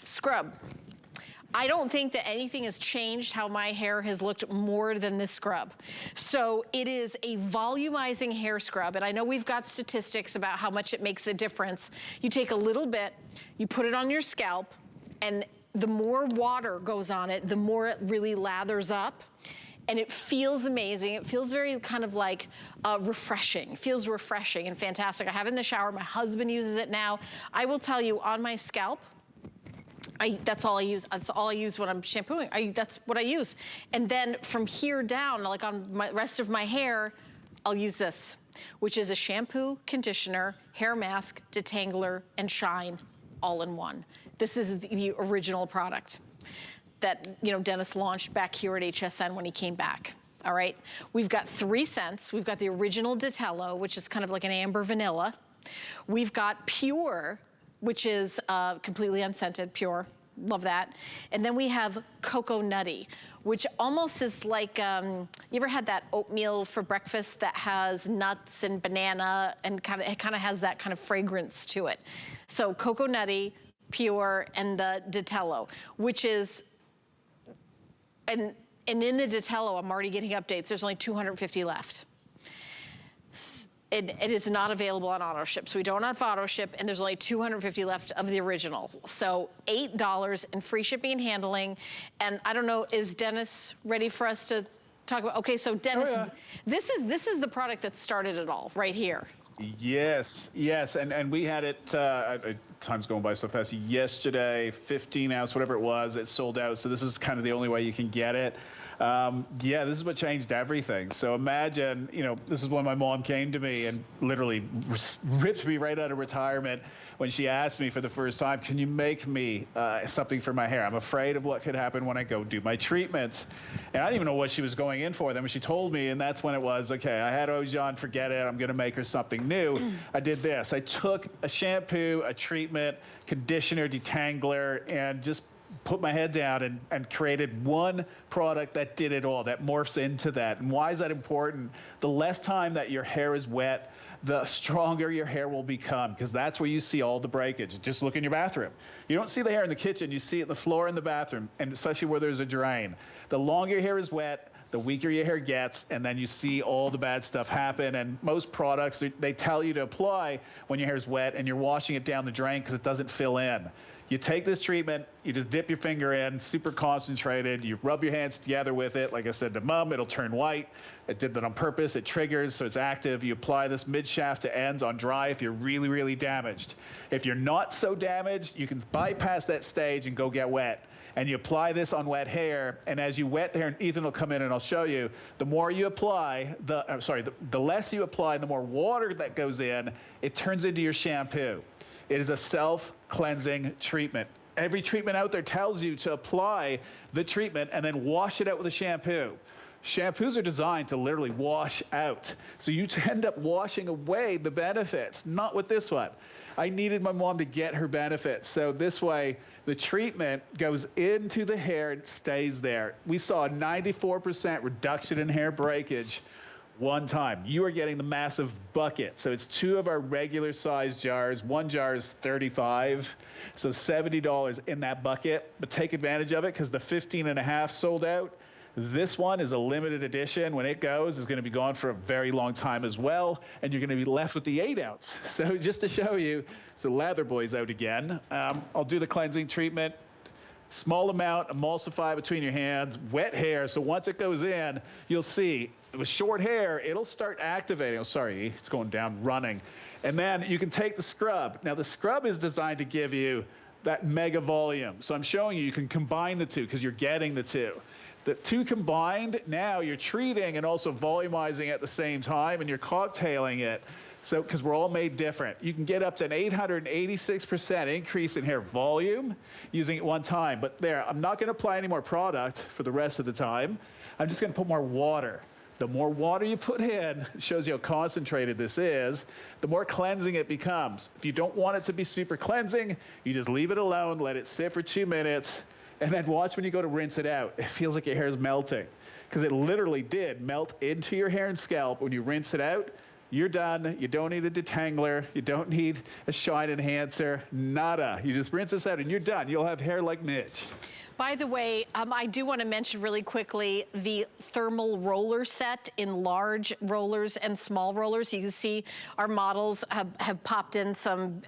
scrub. I don't think that anything has changed how my hair has looked more than this scrub. So it is a volumizing hair scrub, and I know we've got statistics about how much it makes a difference. You take a little bit, you put it on your scalp, and the more water goes on it, the more it really lathers up. And it feels amazing. It feels very kind of like refreshing. It feels refreshing and fantastic. I have it in the shower. My husband uses it now. I will tell you, on my scalp, that's all I use. That's all I use when I'm shampooing. That's what I use. And then from here down, like on my rest of my hair, I'll use this, which is a shampoo, conditioner, hair mask, detangler, and shine all in one. This is the original product that, you know, Dennis launched back here at HSN when he came back. All right, we've got 3 scents. We've got the original Detello, which is kind of like an amber vanilla. We've got Pure, which is completely unscented, pure. Love that. And then we have Cocoa Nutty, which almost is like, you ever had that oatmeal for breakfast that has nuts and banana and it kind of has that kind of fragrance to it. So Cocoa Nutty, Pure, and the Detello, which is, and in the Detello, I'm already getting updates. There's only 250 left. It is not available on auto ship, so we don't have auto ship, and there's only 250 left of the original. So $8 and free shipping and handling. And I don't know, is Dennis ready for us to talk about? Okay, so Dennis, this is the product that started it all right here. Yes, and we had it, time's going by so fast, yesterday, 15 ounce, whatever it was, it sold out, so this is kind of the only way you can get it. Yeah, this is what changed everything. So imagine, you know, this is when my mom came to me and literally ripped me right out of retirement when she asked me for the first time, can you make me something for my hair? I'm afraid of what could happen when I go do my treatments. And I didn't even know what she was going in for. Then when she told me, and that's when it was, okay, I had Ojan, forget it, I'm gonna make her something new. I did this. I took a shampoo, a treatment, conditioner, detangler, and just put my head down and created one product that did it all, that morphs into that. And why is that important? The less time that your hair is wet, the stronger your hair will become, because that's where you see all the breakage. Just look in your bathroom. You don't see the hair in the kitchen, you see it in the floor in the bathroom, and especially where there's a drain. The longer your hair is wet, the weaker your hair gets, and then you see all the bad stuff happen. And most products, they tell you to apply when your hair is wet and you're washing it down the drain because it doesn't fill in. You take this treatment, you just dip your finger in, super concentrated, you rub your hands together with it. Like I said to Mom, it'll turn white. It did that on purpose. It triggers, so it's active. You apply this mid-shaft to ends on dry if you're really, really damaged. If you're not so damaged, you can bypass that stage and go get wet. And you apply this on wet hair, and as you wet the hair, and Ethan will come in and I'll show you, the more you apply, the less you apply, the more water that goes in, it turns into your shampoo. It is a self-cleansing treatment. Every treatment out there tells you to apply the treatment and then wash it out with a shampoo. Shampoos are designed to literally wash out. So you end up washing away the benefits, not with this one. I needed my mom to get her benefits. So this way, the treatment goes into the hair and stays there. We saw a 94% reduction in hair breakage one time. You are getting the massive bucket. So it's 2 of our regular size jars. 1 jar is $35, so $70 in that bucket. But take advantage of it because the 15.5 sold out. This one is a limited edition. When it goes, it's going to be gone for a very long time as well, and you're going to be left with the 8 ounce. So just to show you, so Lather Boy's out again. I'll do the cleansing treatment. Small amount, emulsify between your hands, wet hair. So once it goes in, you'll see with short hair, it'll start activating. Oh, sorry, it's going down, running. And then you can take the scrub. Now the scrub is designed to give you that mega volume. So I'm showing you, you can combine the two because you're getting the two. The two combined, now you're treating and also volumizing at the same time, and you're cocktailing it. So, because we're all made different. You can get up to an 886% increase in hair volume using it one time. But there, I'm not going to apply any more product for the rest of the time. I'm just going to put more water. The more water you put in, it shows you how concentrated this is, the more cleansing it becomes. If you don't want it to be super cleansing, you just leave it alone, let it sit for 2 minutes, and then watch when you go to rinse it out. It feels like your hair is melting, because it literally did melt into your hair and scalp when you rinse it out. you're done. You don't need a detangler. You don't need a shine enhancer. Nada. You just rinse this out and you're done. You'll have hair like Mitch. By the way, I do want to mention really quickly the thermal roller set in large rollers and small rollers. You can see our models have popped in some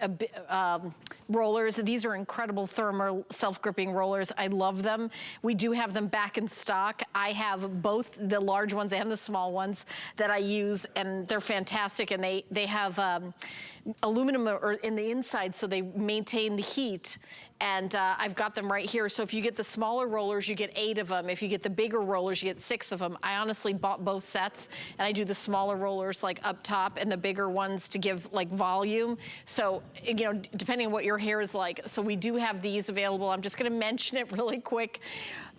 rollers. These are incredible thermal self-gripping rollers. I love them. We do have them back in stock. I have both the large ones and the small ones that I use, and they're fantastic. And they have aluminum in the inside, so they maintain the heat. And I've got them right here. So if you get the smaller rollers, you get 8 of them. If you get the bigger rollers, you get 6 of them. I honestly bought both sets, and I do the smaller rollers like up top and the bigger ones to give like volume. So, you know, depending on what your hair is like. So we do have these available. I'm just gonna mention it really quick.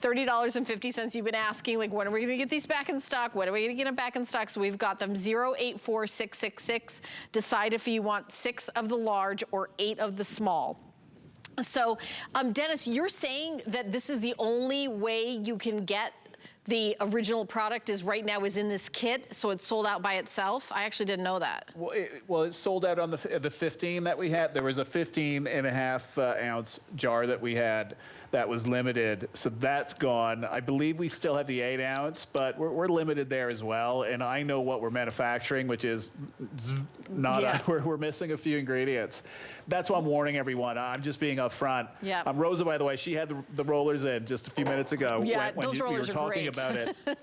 $30.50. You've been asking, like, when are we gonna get these back in stock? When are we gonna get them back in stock? So we've got them 084666. Decide if you want 6 of the large or 8 of the small. So, Dennis, you're saying that this is the only way you can get the original product is right now is in this kit, so it's sold out by itself? I actually didn't know that. Well, it's sold out on the 15 that we had. There was a 15.5 ounce jar that we had that was limited, so that's gone. I believe we still have the 8 ounce, but we're limited there as well. And I know what we're manufacturing, which is not. Yeah. We're missing a few ingredients. That's why I'm warning everyone. I'm just being upfront. Yeah. Rosa, by the way, she had the rollers in just a few minutes ago. Yeah, when those rollers we were are talking great. about it.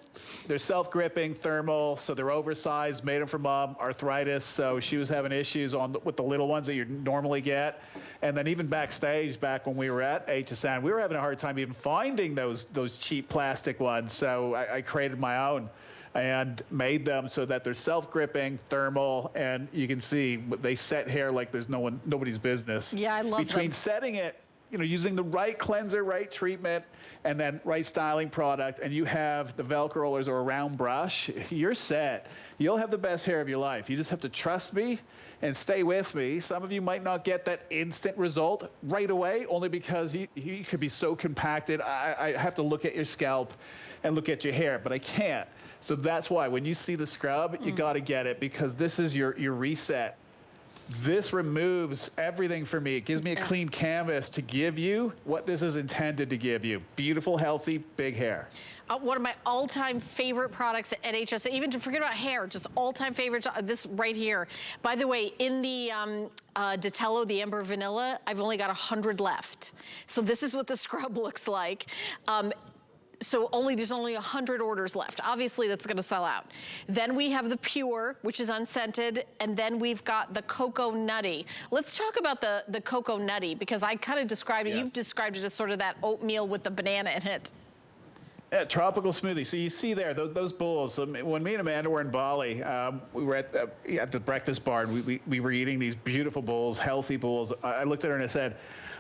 They're self-gripping, thermal, so they're oversized, made them for mom, arthritis, so she was having issues with the little ones that you normally get. And then even backstage, back when we were at HSN, we were having a hard time even finding those cheap plastic ones, so I created my own and made them so that they're self-gripping, thermal, and you can see they set hair like there's nobody's business. Yeah, I love Between them. setting it, you know, using the right cleanser, right treatment, and then right styling product, and you have the Velcro rollers or a round brush, you're set. You'll have the best hair of your life. You just have to trust me and stay with me. Some of you might not get that instant result right away, only because you could be so compacted. I have to look at your scalp and look at your hair, but I can't. So that's why when you see the scrub, you got to get it, because this is your reset. This removes everything for me. It gives me a clean canvas to give you what this is intended to give you. Beautiful, healthy, big hair. One of my all-time favorite products at HSN, even to forget about hair, just all-time favorites, this right here. By the way, in the Detello, the Amber Vanilla, I've only got 100 left. So this is what the scrub looks like. So there's only 100 orders left. Obviously, that's gonna sell out. Then we have the Pure, which is unscented, and then we've got the Cocoa Nutty. Let's talk about the Cocoa Nutty, because I kind of described it, Yes. You've described it as sort of that oatmeal with the banana in it. Yeah, tropical smoothie. So you see there, those bowls. When me and Amanda were in Bali, we were at the breakfast bar, and we were eating these beautiful bowls, healthy bowls. I looked at her and I said,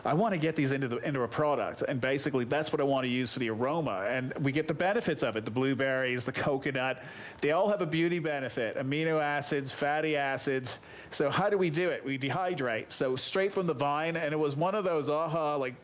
I want to get these into a product, and basically that's what I want to use for the aroma, and we get the benefits of it. The blueberries, the coconut, they all have a beauty benefit, amino acids, fatty acids. So how do we do it? We dehydrate, so straight from the vine, and it was one of those like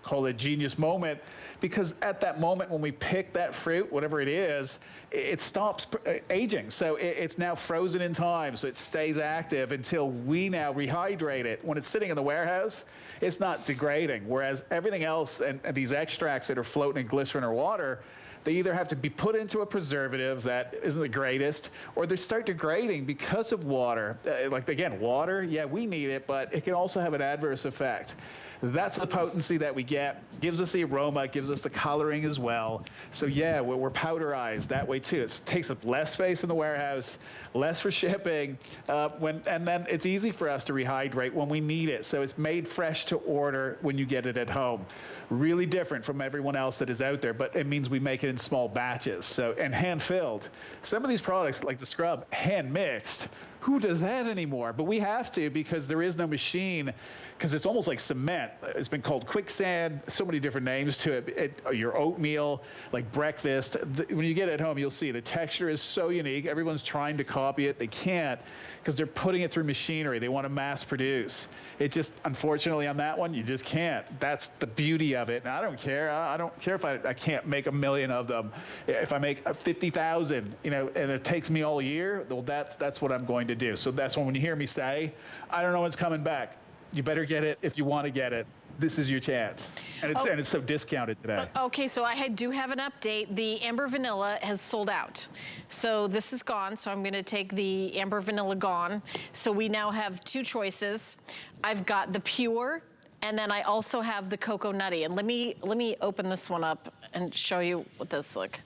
call it genius moment, because at that moment when we pick that fruit, whatever it is, it stops aging. So it's now frozen in time, so it stays active until we now rehydrate it. When it's sitting in the warehouse, it's not degrading, whereas everything else and these extracts that are floating in glycerin or water, they either have to be put into a preservative that isn't the greatest, or they start degrading because of water. Like, again, water, yeah, we need it, but it can also have an adverse effect. That's the potency that we get. Gives us the aroma, gives us the coloring as well. So yeah, we're powderized that way too. It takes up less space in the warehouse, less for shipping, and then it's easy for us to rehydrate when we need it. So it's made fresh to order when you get it at home. Really different from everyone else that is out there, but it means we make it in small batches. So, and hand-filled. Some of these products, like the scrub, hand-mixed. Who does that anymore? But we have to, because there is no machine, because it's almost like cement. It's been called quicksand, so many different names to it. Your oatmeal, like breakfast. When you get it at home, you'll see the texture is so unique. Everyone's trying to copy it. They can't, because they're putting it through machinery. They want to mass produce. It just, unfortunately, on that one, you just can't. That's the beauty of it. And I don't care. I don't care if I can't make 1 million of them. If I make 50,000, and it takes me all year, well, that's what I'm going to to do. So that's when you hear me say, I don't know what's coming back. You better get it if you want to get it. This is your chance. And it's so discounted today. Okay, so I do have an update. The Amber Vanilla has sold out. So this is gone, so I'm gonna take the Amber Vanilla gone. So we now have two choices. I've got the Pure, and then I also have the Cocoa Nutty. And let me open this one up and show you what this look.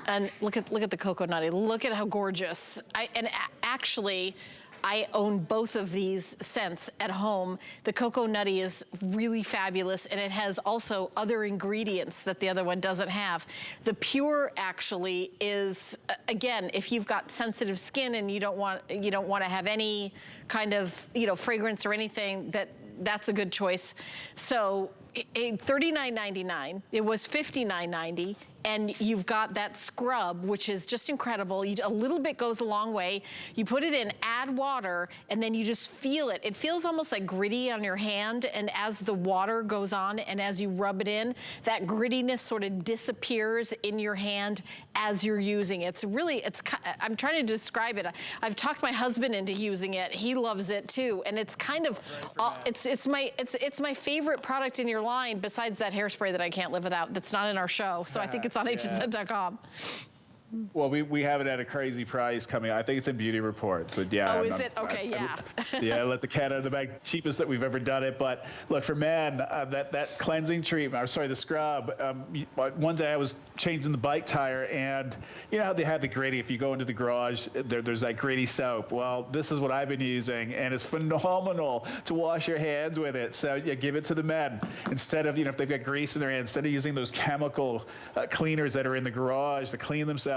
And look at the Cocoa Nutty. Look at how gorgeous. Actually, I own both of these scents at home. The Cocoa Nutty is really fabulous, and it has also other ingredients that the other one doesn't have. The Pure actually is, again, if you've got sensitive skin and you don't want to have any kind of fragrance or anything, that's a good choice. So $39.99. It was $59.90. And you've got that scrub, which is just incredible. A little bit goes a long way. You put it in, add water, and then you just feel it. It feels almost like gritty on your hand, and as the water goes on and as you rub it in, that grittiness sort of disappears in your hand as you're using it. I'm trying to describe it. I've talked my husband into using it. He loves it too, and it's kind of, it's my favorite product in your line besides that hairspray that I can't live without. That's not in our show, so I think it's on hsn.com. Well, we have it at a crazy price coming. I think it's in Beauty Report. So yeah. Oh, is it? Okay, yeah. Yeah, let the cat out of the bag. Cheapest that we've ever done it. But look, for men, that cleansing treatment, or sorry, the scrub. One day I was changing the bike tire, and you know how they have the gritty. If you go into the garage, there's that gritty soap. Well, this is what I've been using, and it's phenomenal to wash your hands with it. So yeah, give it to the men instead of if they've got grease in their hands, instead of using those chemical cleaners that are in the garage to clean themselves.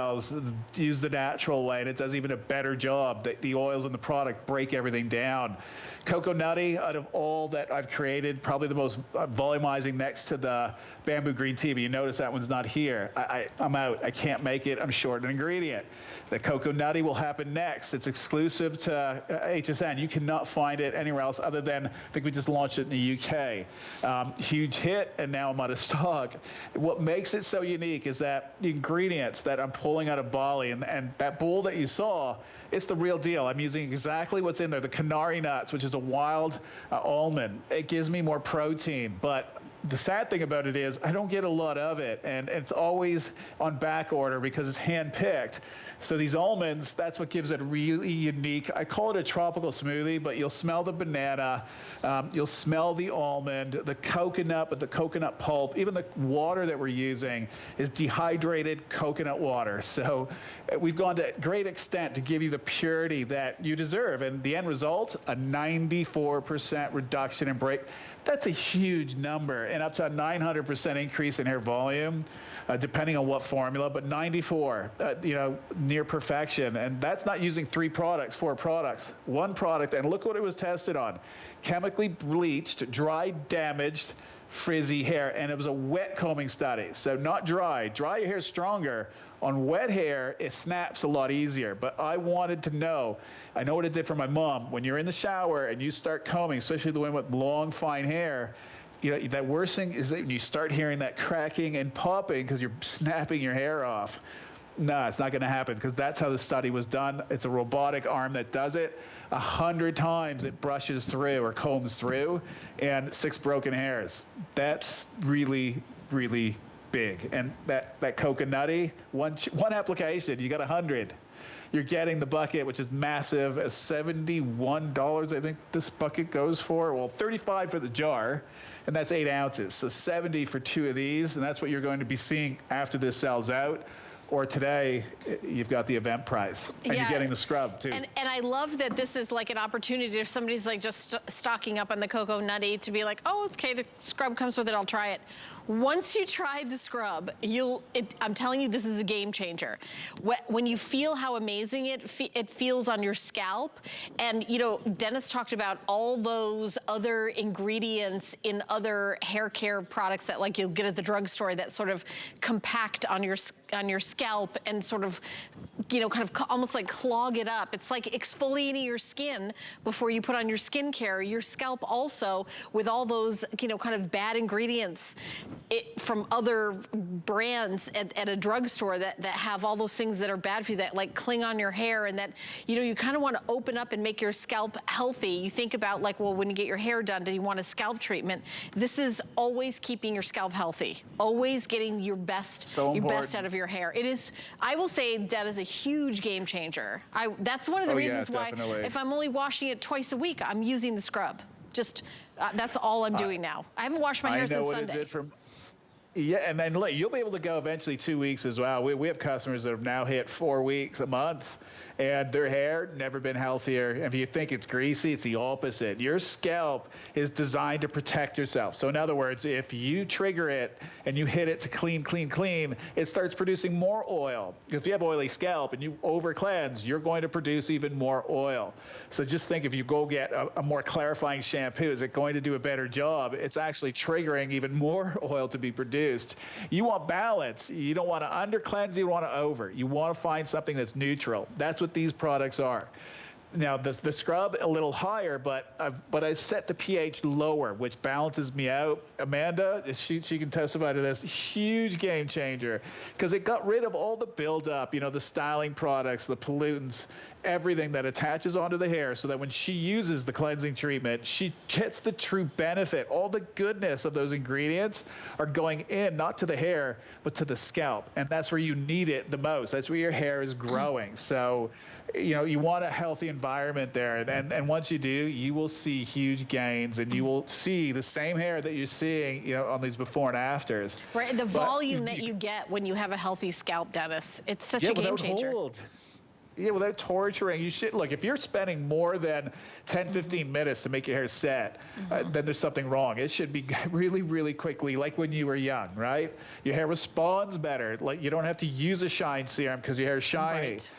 Use the natural way, and it does even a better job. The oils in the product break everything down. Cocoa Nutty, out of all that I've created, probably the most volumizing next to the bamboo green tea, but you notice that one's not here. I'm out. I can't make it. I'm short an ingredient. The Cocoa Nutty will happen next. It's exclusive to HSN. You cannot find it anywhere else other than, I think we just launched it in the UK. Huge hit, and now I'm out of stock. What makes it so unique is that the ingredients that I'm pulling out of Bali, and that bowl that you saw, it's the real deal. I'm using exactly what's in there. The Canary nuts, which is a wild almond. It gives me more protein, but the sad thing about it is I don't get a lot of it, and it's always on back order because it's hand-picked. So these almonds, that's what gives it really unique. I call it a tropical smoothie, but you'll smell the banana, you'll smell the almond, the coconut, but the coconut pulp, even the water that we're using is dehydrated coconut water. So we've gone to great extent to give you the purity that you deserve. And the end result, a 94% reduction in break. That's a huge number, and up to a 900% increase in hair volume, depending on what formula, but 94, near perfection. And that's not using 3 products, 4 products, 1 product, and look what it was tested on. Chemically bleached, dry, damaged, frizzy hair, and it was a wet combing study, so not dry. Dry your hair stronger. On wet hair, it snaps a lot easier, but I wanted to know, I know what it did for my mom. When you're in the shower and you start combing, especially the women with long, fine hair, that worst thing is that when you start hearing that cracking and popping because you're snapping your hair off. No, it's not going to happen because that's how the study was done. It's a robotic arm that does it. 100 times it brushes through or combs through, and 6 broken hairs. That's really, really big. And that coconutty, one application, you got 100. You're getting the bucket, which is massive, at $71, I think this bucket goes for. Well, $35 for the jar, and that's 8 ounces. So $70 for 2 of these, and that's what you're going to be seeing after this sells out. Or today, you've got the event price, and you're getting the scrub too. And I love that this is like an opportunity if somebody's like just stocking up on the Cocoa Nutty to be like, oh, okay, the scrub comes with it, I'll try it. Once you try the scrub, I'm telling you, this is a game changer. When you feel how amazing it feels on your scalp, and Dennis talked about all those other ingredients in other hair care products that like you'll get at the drugstore that sort of compact on your skin. scalp and sort of, you know, kind of almost like clog it up. It's like exfoliating your skin before you put on your skincare. Your scalp also, with all those, you know, kind of bad ingredients from other brands at a drugstore that have all those things that are bad for you, that like cling on your hair, and that, you know, you kind of want to open up and make your scalp healthy. You think about, like, well, when you get your hair done, do you want a scalp treatment? This is always keeping your scalp healthy, always getting your best, out of your hair. It is, I will say, that is a huge game changer. That's one of the reasons why, if I'm only washing it twice a week, I'm using the scrub. Just, that's all I'm doing now. I haven't washed my hair since Sunday. Yeah, and then look, you'll be able to go eventually 2 weeks as well. We have customers that have now hit 4 weeks, a month, and their hair never been healthier. If you think it's greasy, it's the opposite. Your scalp is designed to protect yourself. So in other words, if you trigger it and you hit it to clean, clean, clean, it starts producing more oil. If you have oily scalp and you over cleanse, you're going to produce even more oil. So just think, if you go get a more clarifying shampoo, is it going to do a better job? It's actually triggering even more oil to be produced. You want balance. You don't want to under cleanse, you want to over. You want to find something that's neutral. That's what these products are. Now, the scrub a little higher, but I set the pH lower, which balances me out. Amanda, she can testify to this. Huge game changer, because it got rid of all the buildup, you know, the styling products, the pollutants, everything that attaches onto the hair, so that when she uses the cleansing treatment, she gets the true benefit. All the goodness of those ingredients are going in, not to the hair, but to the scalp. And that's where you need it the most. That's where your hair is growing. So, you know, you want a healthy environment there. And once you do, you will see huge gains, and you will see the same hair that you're seeing, you know, on these before and afters. Right, the volume that you get when you have a healthy scalp, Dennis. It's such a game changer. Yeah, without torturing. You should, look, if you're spending more than 10, 15 minutes to make your hair set, then there's something wrong. It should be really, really quickly, like when you were young, right? Your hair responds better. Like, you don't have to use a shine serum because your hair is shiny. Right.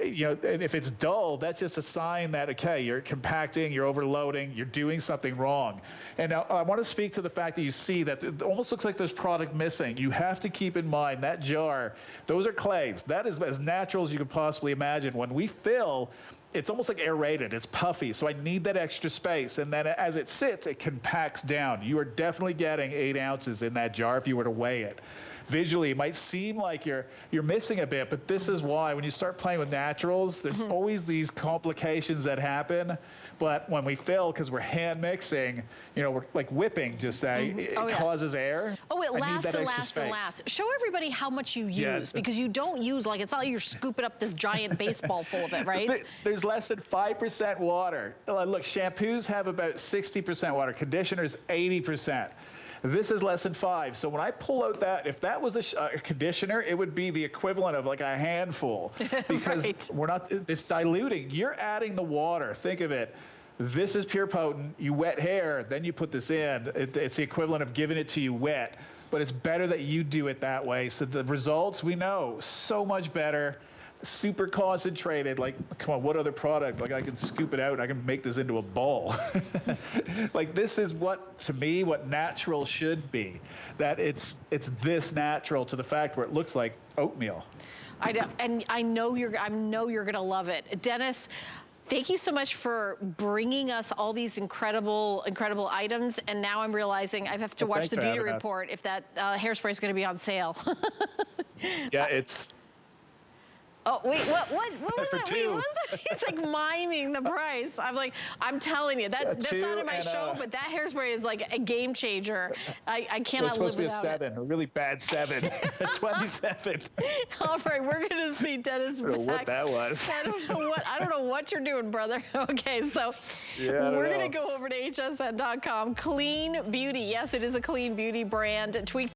You know, and if it's dull, that's just a sign that, okay, you're compacting, you're overloading, you're doing something wrong. And now I want to speak to the fact that you see that it almost looks like there's product missing. You have to keep in mind that jar, those are clays. That is as natural as you could possibly imagine. When we fill, it's almost like aerated. It's puffy. So I need that extra space. And then as it sits, it compacts down. You are definitely getting 8 ounces in that jar if you were to weigh it. Visually, it might seem like you're missing a bit, but this is why when you start playing with naturals, there's always these complications that happen. But when we fill, because we're hand mixing, you know, we're like whipping, just say, it causes air. Oh, it lasts and lasts and lasts. Show everybody how much you use, because you don't use, like, it's not like you're scooping up this giant baseball full of it, right? There's less than 5% water. Look, shampoos have about 60% water, conditioners 80%. This is less than 5. So when I pull out that, if that was a conditioner, it would be the equivalent of like a handful, because we're not, it's diluting. You're adding the water. Think of it. This is pure potent. You wet hair, then you put this in. It's the equivalent of giving it to you wet, but it's better that you do it that way. So the results, we know, so much better. Super concentrated. Like, come on, what other product? Like, I can scoop it out and I can make this into a ball. Like, this is what, to me, what natural should be. That it's this natural to the fact where it looks like oatmeal. I know you're gonna love it, Dennis. Thank you so much for bringing us all these incredible items. And now I'm realizing I have to watch the beauty report if that hairspray is going to be on sale. Yeah, it's. Oh, wait, what was that? Wait, what was that? He's like miming the price. I'm telling you, that's not in my show, but that hairspray is like a game changer. I cannot live without it. It's supposed to be a 7, a really bad 7, a 27. All right, we're gonna see Dennis back. I don't know what that was. I don't know what you're doing, brother. Okay, so we're gonna go over to hsn.com. Clean Beauty. Yes, it is a clean beauty brand. Tweak